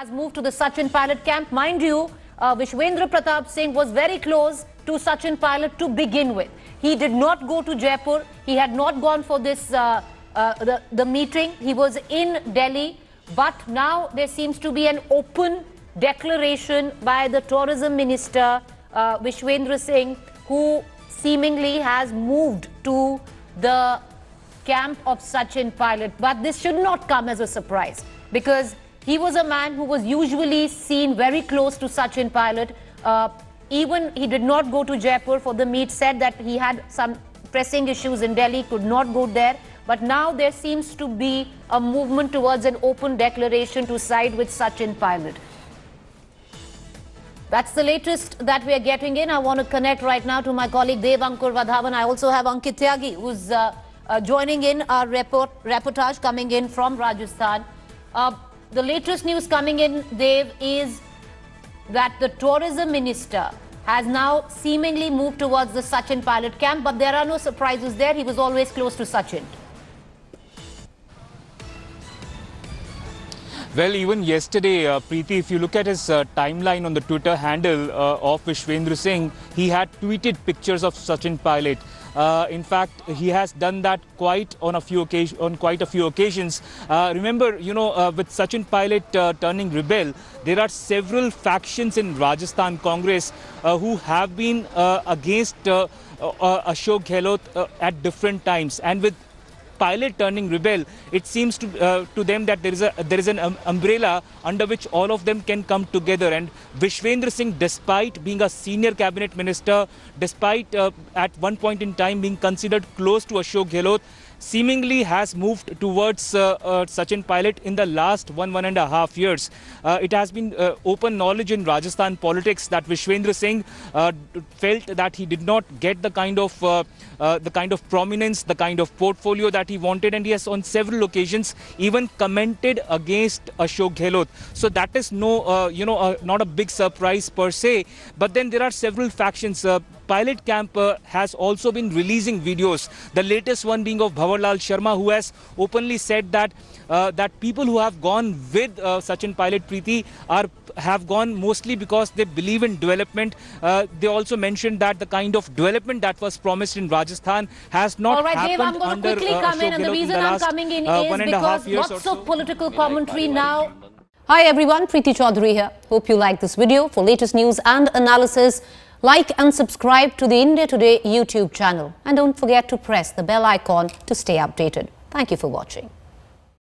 has moved to the Sachin Pilot camp. Mind you, Vishwendra Pratap Singh was very close to Sachin Pilot to begin with. He did not go to Jaipur. He had not gone for this the meeting. He was in Delhi. But now there seems to be an open declaration by the tourism minister, Vishwendra Singh, who seemingly has moved to the camp of Sachin Pilot. But this should not come as a surprise, because he was a man who was usually seen very close to Sachin Pilot. Even he did not go to Jaipur for the meet, said that he had some pressing issues in Delhi, could not go there. But now there seems to be a movement towards an open declaration to side with Sachin Pilot. That's the latest that we are getting in. I want to connect right now to my colleague Dev Ankur Vadhavan. I also have Ankit Tyagi, who's joining in our reportage coming in from Rajasthan. The latest news coming in, Dev, is that the tourism minister has now seemingly moved towards the Sachin Pilot camp, but there are no surprises there. He was always close to Sachin. Well, even yesterday, Preeti, if you look at his timeline on the Twitter handle of Vishwendra Singh, he had tweeted pictures of Sachin Pilot. In fact, he has done that quite on quite a few occasions. Remember, with Sachin Pilot turning rebel, there are several factions in Rajasthan Congress who have been against Ashok Gehlot at different times. And with Pilot turning rebel, it seems to them that there is an umbrella under which all of them can come together. And Vishwendra Singh, despite being a senior cabinet minister, despite at one point in time being considered close to Ashok Gehlot, seemingly has moved towards Sachin Pilot in the last 1.5 years. It has been open knowledge in Rajasthan politics that Vishwendra Singh felt that he did not get the kind of prominence, the kind of portfolio that he wanted, and he has on several occasions even commented against Ashok Gehlot. So that is not a big surprise per se. But then there are several factions. Pilot camp has also been releasing videos. The latest one being of Bhavarlal Sharma, who has openly said that people who have gone with Sachin Pilot, Preeti, have gone mostly because they believe in development. They also mentioned that the kind of development that was promised in Rajasthan has not happened under Ashok Gehlot. And the reason I'm coming in is because lots of political commentary now. Hi everyone, Preeti Chaudhary here. Hope you like this video. For latest news and analysis, like and subscribe to the India Today YouTube channel. And don't forget to press the bell icon to stay updated. Thank you for watching.